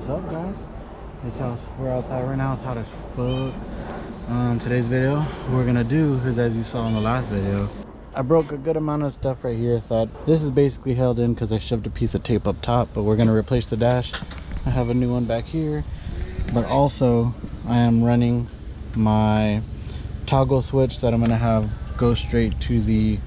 What's up, guys? We're outside right now. It's hot as fuck. Today's video, what we're gonna do is, as you saw in the last video, I broke a good amount of stuff right here. So this is basically held in because I shoved a piece of tape up top, but we're gonna replace the dash. I have a new one back here, but also I am running my toggle switch that I'm gonna have go straight to the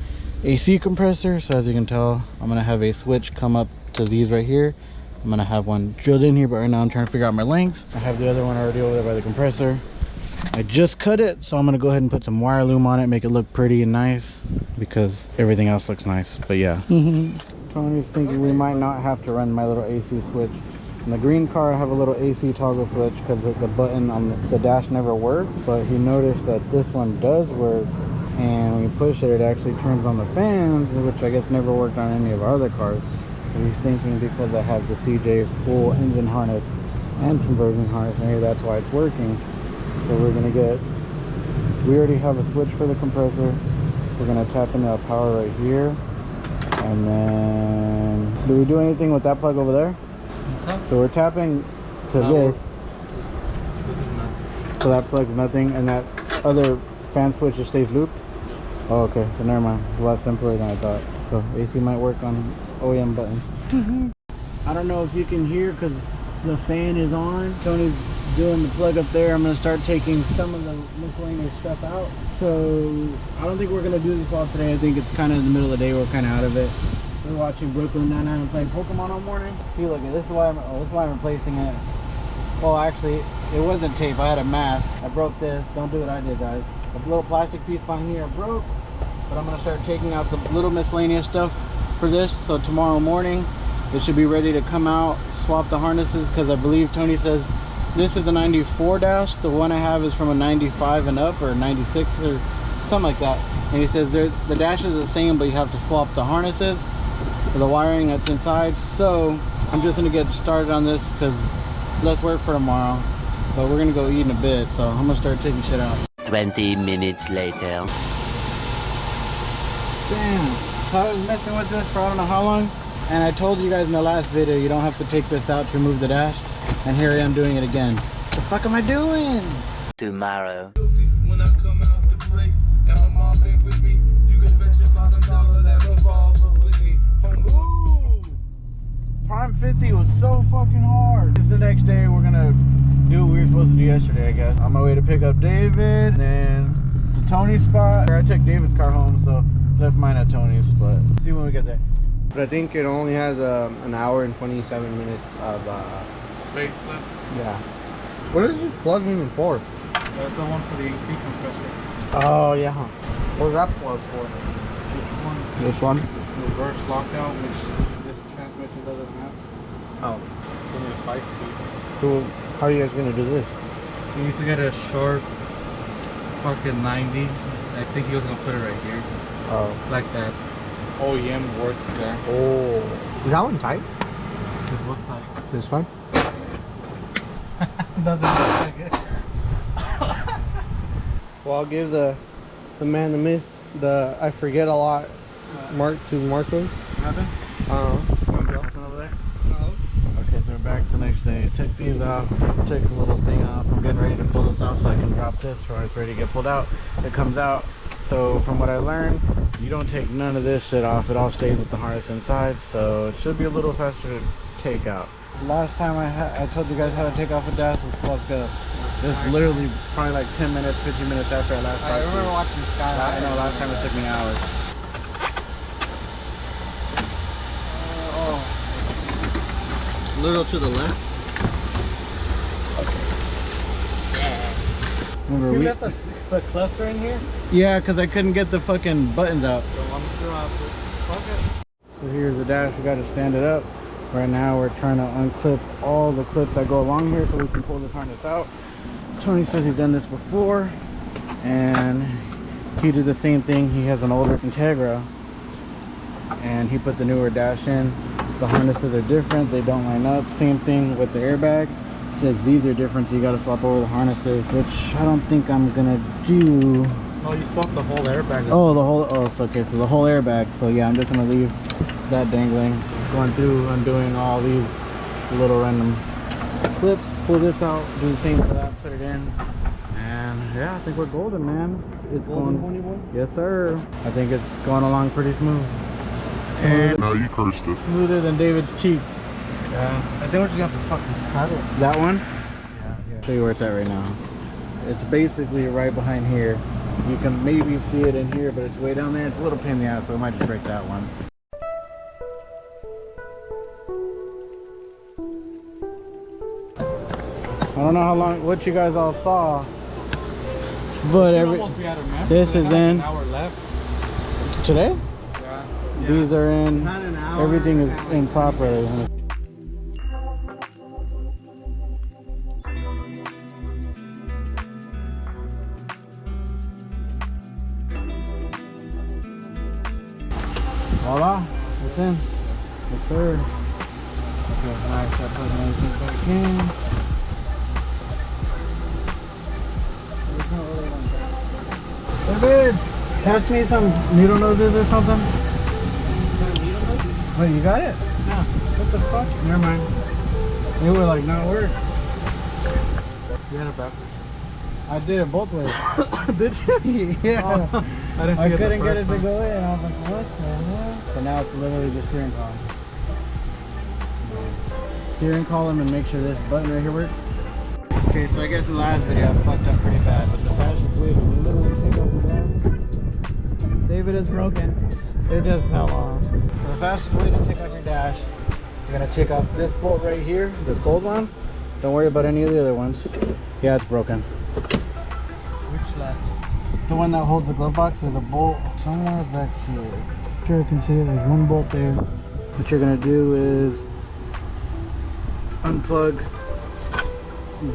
AC compressor. So as you can tell, I'm gonna have a switch come up to these right here. I'm gonna have one drilled in here, but right now I'm trying to figure out my length. I have the other one already over there by the compressor. I just cut it, so I'm gonna go ahead and put some wire loom on it, make it look pretty and nice, because everything else looks nice. But yeah. Tony's thinking we might not have to run my little AC switch. In the green car, I have a little AC toggle switch because the button on the dash never worked, but he noticed that this one does work, and when you push it, it actually turns on the fans, which I guess never worked on any of our other cars. So he's thinking because I have the CJ full engine harness and conversion harness, maybe that's why it's working. So we already have a switch for the compressor. We're gonna tap into our power right here, and then do we do anything with that plug over there? So we're tapping to this. This is nothing. So that plug's nothing, and that other fan switch just stays looped. Oh, okay, so never mind. It's a lot simpler than I thought. So AC might work on OEM buttons. I don't know if you can hear because the fan is on. Tony's doing the plug up there. I'm gonna start taking some of the miscellaneous stuff out. So I don't think we're gonna do this all today. I think it's kind of in the middle of the day. We're kind of out of it. We're watching Brooklyn Nine-Nine and playing Pokemon all morning. See, look, this is why I'm replacing it. Well, actually, it wasn't tape. I had a mask. I broke this. Don't do what I did, guys. A little plastic piece behind here broke, but I'm gonna start taking out the little miscellaneous stuff for this. So tomorrow morning, it should be ready to come out, swap the harnesses, because I believe Tony says this is a 94 dash. The one I have is from a 95 and up, or 96 or something like that. And he says the dash is the same, but you have to swap the harnesses for the wiring that's inside. So I'm just gonna get started on this because less work for tomorrow, but we're gonna go eat in a bit. So I'm gonna start taking shit out. 20 minutes later. Damn. So I was messing with this for I don't know how long, and I told you guys in the last video you don't have to take this out to remove the dash, and here I am doing it again. What the fuck am I doing? Tomorrow. When I come out to play, and my mom ain't with me, you can bet your $5 that revolver with me. Ooh! Prime 50 was so fucking hard. This is the next day. We're gonna do what we were supposed to do yesterday, I guess. On my way to pick up David, and then the Tony spot. I took David's car home, so left mine at Tony's, but see when we get there. But I think it only has an hour and 27 minutes of Space left. yeah. What is this plug even for? That's the one for the AC compressor. Oh yeah. What's that plug for? Which one? This one? Reverse lockout, which this transmission doesn't have. Oh. It's only a 5-speed. So how are you guys gonna do this? He needs to get a short fucking 90. I think he was gonna put it right here. Oh. Like that. OEM works there. Oh. Is that one tight? What type? This one? Doesn't look like it. Well, I'll give the man, the myth, the I forget a lot mark to Marcos. Nothing? Nothing over there? No. Okay, so we're back the next day. Took these off, took the little thing off. I'm getting ready to pull this off so I can drop this before it's ready to get pulled out. It comes out. So from what I learned, you don't take none of this shit off. It all stays with the harness inside, so it should be a little faster to take out. Last time I told you guys how to take off a dash was fucked up. This is literally probably like 10 minutes, 15 minutes after I last I remember watching Skyline. I know, last time it took me hours. A little to the left. Remember, You we left the cluster in here? yeah, because I couldn't get the fucking buttons out. So here's the dash. We got to stand it up. Right now we're trying to unclip all the clips that go along here so we can pull this harness out. Tony says he's done this before, and he did the same thing. He has an older Integra, and he put the newer dash in. The harnesses are different. They don't line up. Same thing with the airbag. It says these are different, so you got to swap over the harnesses, which I don't think I'm gonna do. Oh, you swapped the whole airbag. Oh, the whole, oh, so okay, so the whole airbag. So yeah, I'm just gonna leave that dangling. Going through and doing all these little random clips, pull this out, do the same for that, put it in, and yeah, I think we're golden, man. It's Golden going, pony boy? yes sir. I think it's going along pretty smooth. And now you cursed it. Smoother than David's cheeks. Yeah. I think we just have to fucking paddle. That one? Yeah. Show you where it's at right now. It's basically right behind here. You can maybe see it in here, but it's way down there. It's a little pain in the ass, so I might just break that one. I don't know how long, what you guys all saw, but this is in. An hour left. Today? Yeah. These are in. Not an hour. Everything is in properly. Voila, it's in. Yes, sir. Okay, nice. I put everything back in. David, pass me some needle noses or something. Wait, you got it? Yeah. What the fuck? Never mind. They were like not work. You had it backwards. I did it both ways. Did you? Yeah. Oh, I didn't see I it the couldn't get first it to time. go in. I was like, what the hell? So now it's literally the steering column. Steering column and make sure this button right here works. Okay, so I guess in the last video I fucked up pretty bad, but the fastest way to literally take off the dash. David is broken. It just fell off. So the fastest way to take off your dash, you're gonna take off this bolt right here, this gold one. Don't worry about any of the other ones. Yeah, it's broken. Which left? The one that holds the glove box, there's a bolt somewhere back here. Sure, you can see it. There's one bolt there. What you're gonna do is unplug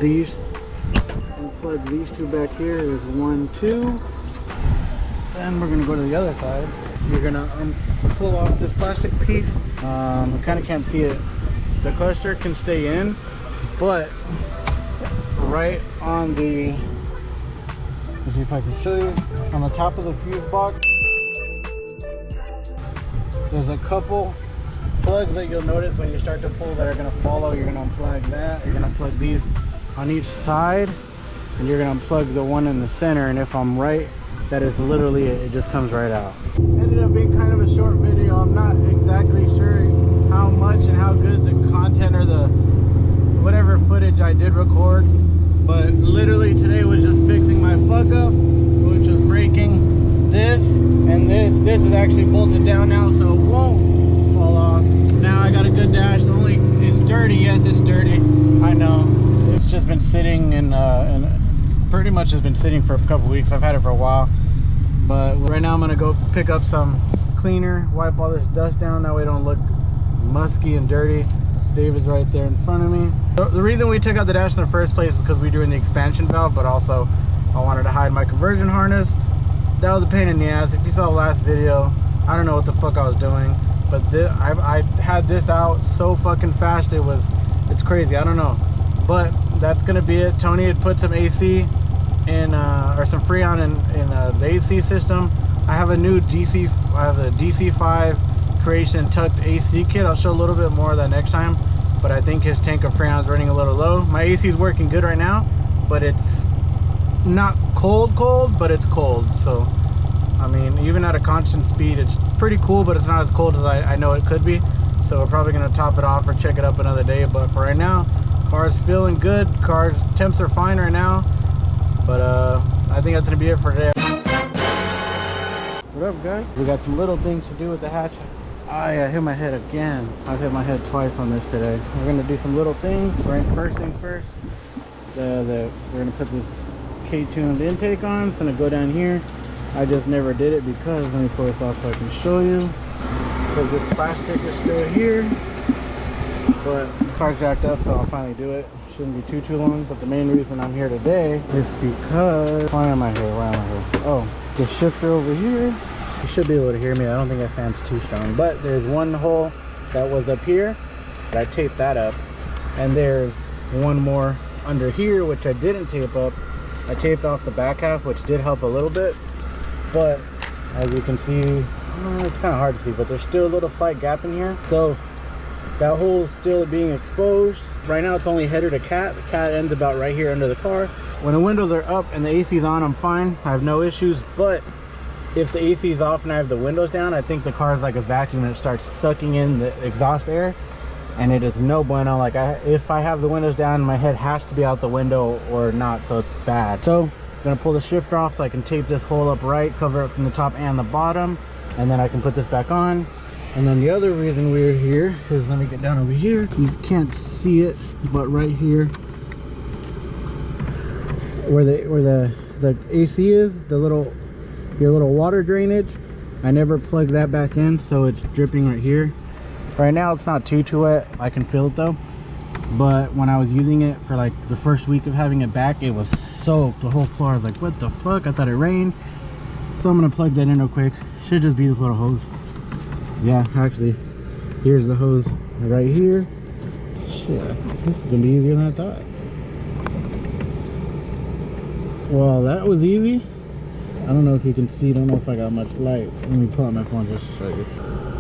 these two back here. There's 1, 2. Then we're gonna go to the other side. You're gonna pull off this plastic piece. You kind of can't see it. The cluster can stay in, but right on the, let's see if I can show you, on the top of the fuse box, there's a couple plugs that you'll notice when you start to pull that are going to follow. You're going to unplug that. You're going to plug these on each side, and you're going to unplug the one in the center. And if I'm right, that is literally it. It just comes right out. Ended up being kind of a short video. I'm not exactly sure how much and how good the content or the whatever footage I did record, but literally today was just fixing my fuck up, which was breaking this and this. This is actually bolted down now, so it won't fall off. Now I got a good dash. Only it's dirty. Yes, it's dirty. I know. It's just been sitting and pretty much has been sitting for a couple weeks. I've had it for a while, but right now I'm gonna go pick up some cleaner, wipe all this dust down. That way it don't look musky and dirty. David's right there in front of me. The reason we took out the dash in the first place is because we drew in the expansion valve, but also I wanted to hide my conversion harness. That was a pain in the ass. If you saw the last video, I don't know what the fuck I was doing, but I had this out so fucking fast, it's crazy. I don't know, but that's gonna be it. Tony had put some AC in or some Freon in the AC system. I have a new DC, I have a DC5 Creation tucked AC kit. I'll show a little bit more of that next time, but I think his tank of Freon's running a little low. My AC is working good right now, but it's not cold, but it's cold. So I mean, even at a constant speed, it's pretty cool, but it's not as cold as I know it could be. So we're probably gonna top it off or check it up another day. But for right now, car's feeling good. Car's temps are fine right now. But I think that's gonna be it for today. What up, guys? We got some little things to do with the hatch. I hit my head again. I've hit my head twice on this today. We're gonna do some little things. Right, first things first. We're gonna put this K20 intake on. It's gonna go down here. I just never did it because, let me pull this off so I can show you. Because this plastic is still here. But the car's jacked up, so I'll finally do it. Shouldn't be too long. But the main reason I'm here today is because, why am I here? Oh, the shifter over here. You should be able to hear me. I don't think that fan's too strong, but there's one hole that was up here. I taped that up, and there's one more under here which I didn't tape up. I taped off the back half, which did help a little bit, but as you can see, it's kind of hard to see, but there's still a little slight gap in here. So that hole is still being exposed. Right now it's only header to cat. The cat ends about right here under the car. When the windows are up and the AC is on, I'm fine. I have no issues. But if the AC is off and I have the windows down, I think the car is like a vacuum and it starts sucking in the exhaust air, and it is no bueno. Like if I have the windows down, my head has to be out the window or not, so it's bad. So I'm gonna pull the shifter off so I can tape this hole up right, cover it from the top and the bottom, and then I can put this back on. And then the other reason we're here is, let me get down over here. You can't see it, but right here where the AC is, your little water drainage, I never plugged that back in, so it's dripping right here. Right now it's not too wet. I can feel it though. But when I was using it for like the first week of having it back, it was soaked. The whole floor. I was like, what the fuck? I thought it rained. So I'm gonna plug that in real quick. Should just be this little hose. Yeah, actually, here's the hose right here. Shit, this is gonna be easier than I thought. Well, that was easy. I don't know if you can see. I don't know if I got much light. Let me pull out my phone just to show you.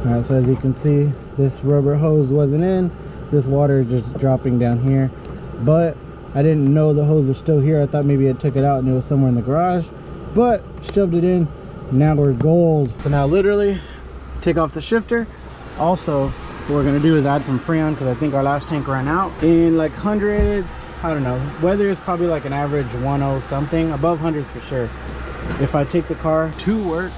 All right, so as you can see, this rubber hose wasn't in. This water is just dropping down here. But I didn't know the hose was still here. I thought maybe I took it out and it was somewhere in the garage. But shoved it in. Now we're gold. So now literally take off the shifter. Also, what we're gonna do is add some Freon because I think our last tank ran out in like hundreds. I don't know. Weather is probably like an average 10 something, above hundreds for sure. If I take the car to work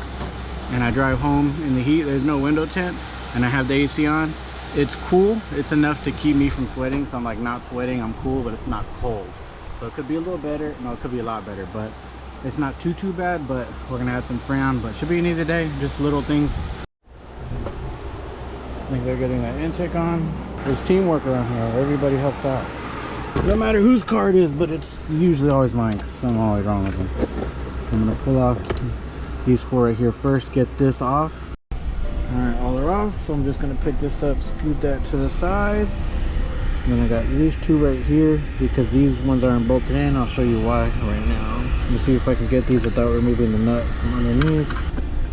and I drive home in the heat, there's no window tint, and I have the AC on, it's cool. It's enough to keep me from sweating, so I'm like not sweating, I'm cool, but it's not cold. So it could be a little better. No, it could be a lot better, but it's not too bad. But we're gonna add some Freon, but should be an easy day, just little things. I think they're getting that intake on. There's teamwork around here. Everybody helps out. No matter whose car it is, but it's usually always mine because I'm always wrong with them. So I'm gonna pull off these four right here first, get this off. All right, all are off. So I'm just gonna pick this up, scoot that to the side. And then I got these two right here because these ones aren't bolted in. I'll show you why right now. Let me see if I can get these without removing the nut from underneath.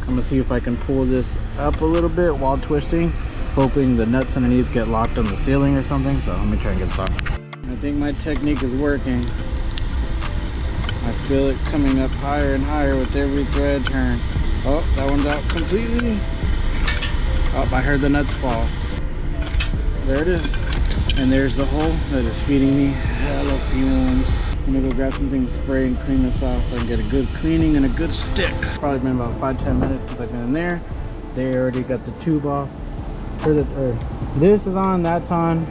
I'm gonna see if I can pull this up a little bit while twisting, hoping the nuts underneath get locked on the ceiling or something. So let me try and get this off. I think my technique is working. I feel it coming up higher and higher with every thread turn. Oh, that one's out completely. Oh, I heard the nuts fall. There it is. And there's the hole that is feeding me hella fumes. I'm gonna go grab something to spray and clean this off and get a good cleaning and a good stick. Probably been about 5-10 minutes since I've been in there. They already got the tube off. This is on, that's on.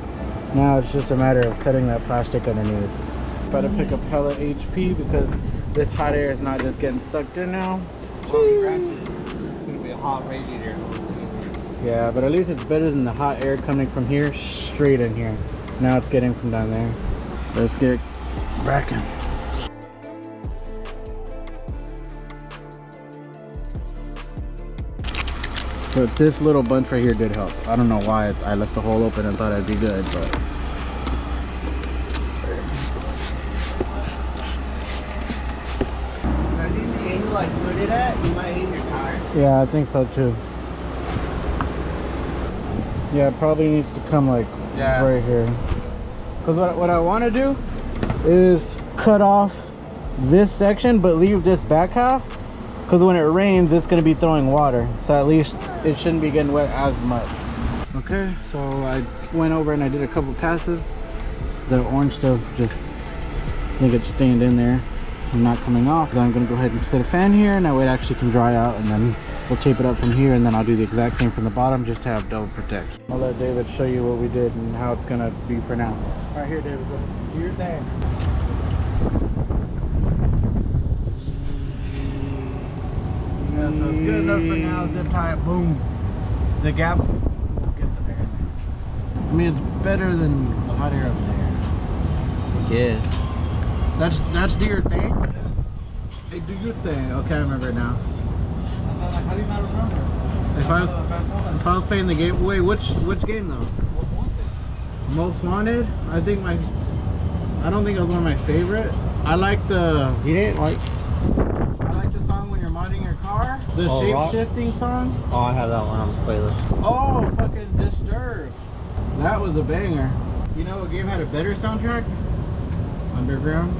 Now it's just a matter of cutting that plastic underneath. Better pick up hella HP because this hot air is not just getting sucked in now. It's gonna be a hot radiator. Yeah, but at least it's better than the hot air coming from here straight in here. Now it's getting from down there. Let's get bracking. But this little bunch right here did help. I don't know why I left the hole open and thought it'd be good, but I think the angle I put it at, you might hit your tire. yeah, I think so too. Yeah, it probably needs to come like right here. Because what I want to do is cut off this section but leave this back half, because when it rains it's going to be throwing water, so at least it shouldn't be getting wet as much. Okay, so I went over and I did a couple passes. The orange stuff just, I think it's stained in there and not coming off. Then I'm going to go ahead and set a fan here, and that way it actually can dry out, and then we'll tape it up from here, and then I'll do the exact same from the bottom just to have double protection. I'll let David show you what we did and how it's going to be for now. All right, here David, go do your thing. Yeah, so it's good enough for now. Zip tie it, boom. The gap gets some air in there. I mean, it's better than the hot air up there. Yeah. That's do your thing? Hey, do your thing. Okay, I remember it now. How do you not remember? If I was playing the game, wait, which game though? Most Wanted? I don't think it was one of my favorite. I like the. You didn't like? I like the song when you're modding your car. The shape shifting song. Oh, I have that one on the playlist. Oh, fucking Disturbed. That was a banger. You know what game had a better soundtrack? Underground?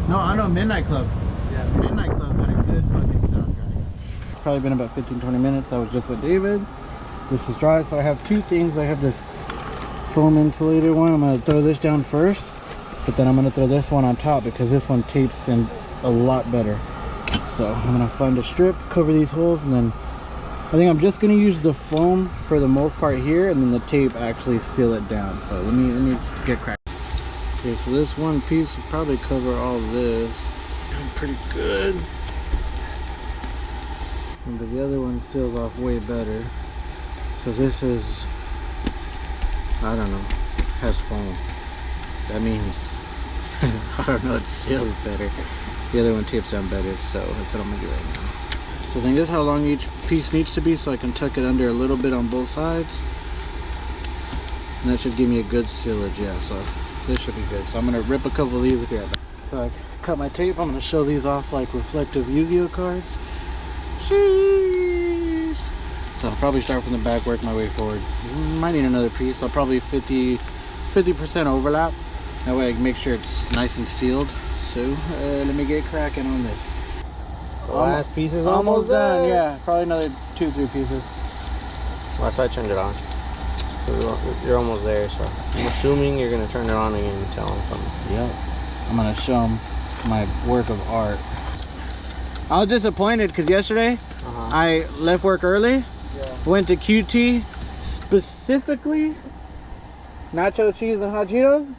No, I know Midnight Club. Yeah, Midnight Club had a good fucking soundtrack. Probably been about 15-20 minutes. I was just with David. This is dry, so I have two things. I have this foam insulated one. I'm gonna throw this down first, but then I'm gonna throw this one on top because this one tapes in a lot better. So I'm gonna find a strip, cover these holes, and then I think I'm just gonna use the foam for the most part here, and then the tape actually seal it down. So let me get cracked. Okay, so this one piece will probably cover all this. Pretty good. But the other one seals off way better. So this is, I don't know, has foam. That means, I don't know, it seals better. The other one tapes down better, so that's what I'm gonna do right now. So I think this is how long each piece needs to be, so I can tuck it under a little bit on both sides. And that should give me a good sealage, yeah, so this should be good. So I'm gonna rip a couple of these here. So I cut my tape, I'm gonna show these off like reflective Yu-Gi-Oh cards. Sheesh. So I'll probably start from the back, work my way forward. Might need another piece. I'll probably 50% overlap. That way I can make sure it's nice and sealed. So let me get cracking on this. The last piece is almost done. Yeah, probably another 2-3 pieces. Well, that's why I turned it on. You're almost there, so I'm assuming you're gonna turn it on again and tell them something. Yep. I'm gonna show them my work of art. I was disappointed because yesterday I left work early, went to Q20, specifically nacho cheese and hot Cheetos.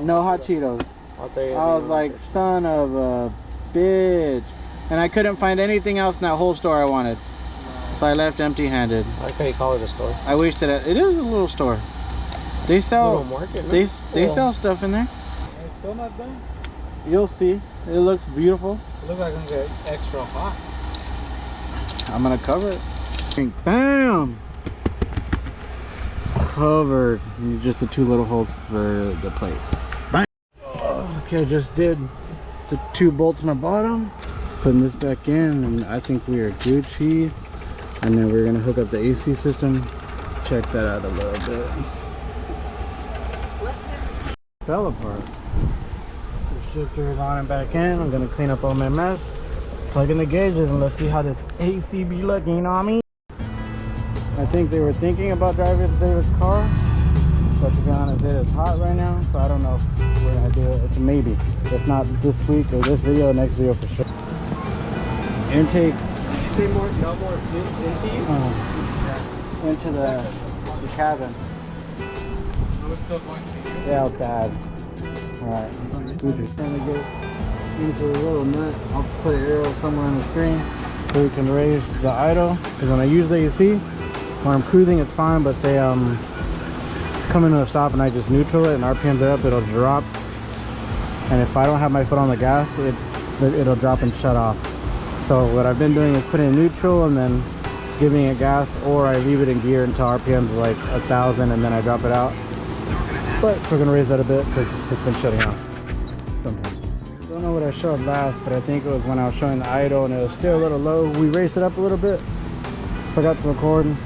No hot Cheetos. I was like, son of a bitch. And I couldn't find anything else in that whole store I wanted. So I left empty-handed. I like how you call it a store. I wish that it is a little store. They sell little market, no? they sell stuff in there. It's still not done. You'll see. It looks beautiful. It looks like it's gonna get extra hot. I'm gonna cover it. Bam! Covered. And just the 2 little holes for the plate. Bam! Okay, just did the 2 bolts in the bottom. Putting this back in, and I think we are Gucci. And then we're gonna hook up the AC system. Check that out a little bit. Fell apart. So shifter is on and back in. I'm gonna clean up all my mess. Plug in the gauges and let's see how this AC be looking, you know what I mean? I think they were thinking about driving David's car, but to be honest, it is hot right now, so I don't know if we're gonna do it. It's a maybe. If not this week or this video, next video for sure. Intake. Did you say more vents into you? Into the cabin. So it's still going to be. Yeah, bad. Alright. We're just trying to get into the little nut. I'll put an arrow somewhere on the screen so we can raise the idle. Because when I use the AC, when I'm cruising it's fine, but say I'm coming to a stop and I just neutral it and RPMs are up, it'll drop. And if I don't have my foot on the gas, it'll drop and shut off. So what I've been doing is putting it in neutral and then giving it gas, or I leave it in gear until RPMs is like 1,000 and then I drop it out. But we're gonna raise that a bit because it's been shutting off sometimes. Don't know what I showed last, but I think it was when I was showing the idle and it was still a little low. We raised it up a little bit. Forgot to record and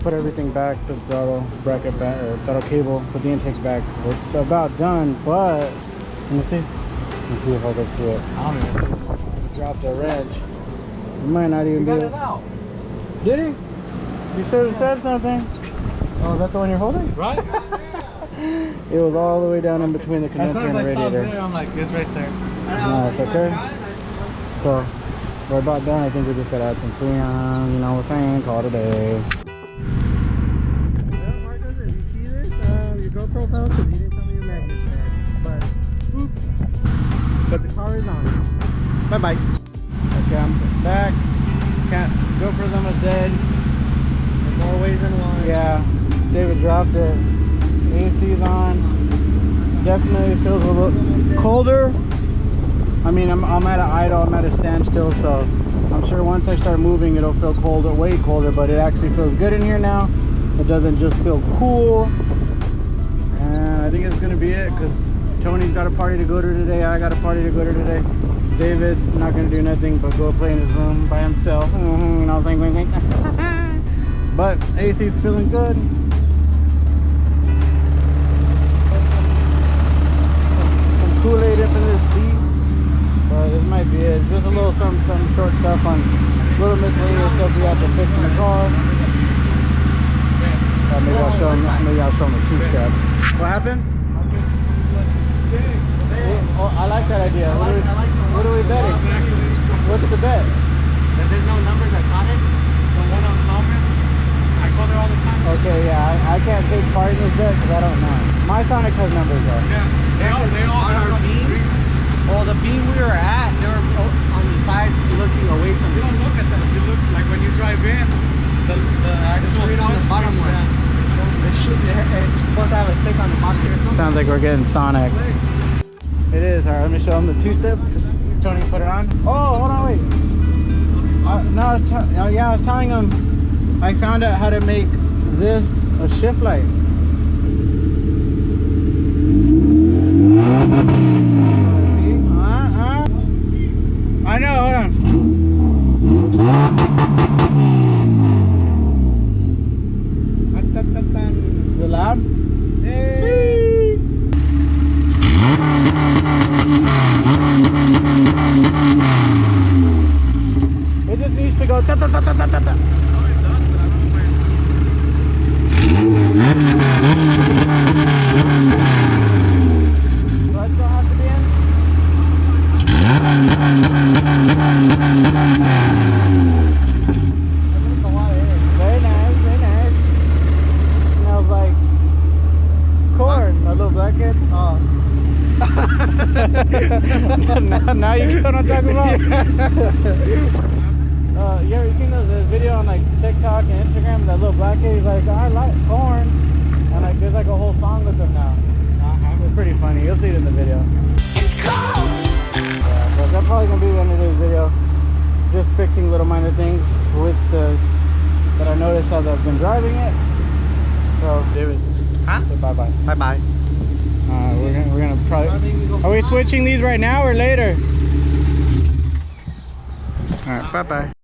put everything back, the throttle bracket back, or throttle cable, put the intake back. We're about done, but let me see. Let me see if I can see it. I don't even see. Dropped a wrench. You might not even be able. Out. Did he? You should have said something. Oh, is that the one you're holding? Right? It was all the way down in between the condenser and the radiator. I'm like, it's right there. No, it's okay. So, we're about done. I think we just gotta add some freon, you know what I'm saying? Call it a day. Well, Marcos, if you see this, your GoPro fell because you didn't tell me your magnet's bad. But, oops. But the car is on. Bye-bye. Okay, I'm back. GoPro's almost dead. There's more ways than one. Yeah, David dropped it. AC's on. Definitely feels a little colder. I mean, I'm at an idle, I'm at a standstill, so I'm sure once I start moving it'll feel colder, way colder, but it actually feels good in here now. It doesn't just feel cool. And I think it's gonna be it because Tony's got a party to go to today. I got a party to go to today. David's not gonna do nothing but go play in his room by himself. You know what I'm saying? But AC's feeling good. dip in this deep, but this might be it. Just a little some short stuff on little miscellaneous stuff we have to fix in the car. Maybe I'll show them the two-step. What happened? Oh, I like that idea. What are we betting? What's the bet? That there's no numbers at Sonic. The one on Thomas. I go there all the time. Okay, yeah, I can't take part in this bet because I don't know. My Sonic has numbers though. Yeah, they all on our beam. Well, the beam we were at, they were on the side looking away from. You don't look at them. You look like when you drive in. The actual screen on the bottom one. It's supposed to have a stick on the bottom. Sounds like we're getting Sonic. It is. All right, let me show them the two-step. Tony, put it on. Oh, hold on, wait. No, I was telling them I found out how to make this a shift light. See? I know. Hold on. Is it loud? Hey. It just needs to go ta ta ta ta ta ta ta. Do I still have to be in? Very nice, very nice. Smells like corn, a little black kid. Oh. now you know what I'm talking about? You ever seen the video on like TikTok and Instagram? That little black kid, he's like, I like corn, and like there's like a whole song with him now. It's pretty funny. You'll see it in the video. Yeah, but that's probably gonna be the end of this video. Just fixing little minor things with the that I noticed as I've been driving it. So, David, Huh? say bye bye. Bye bye. We're gonna probably. Are we switching these right now or later? All right, bye bye.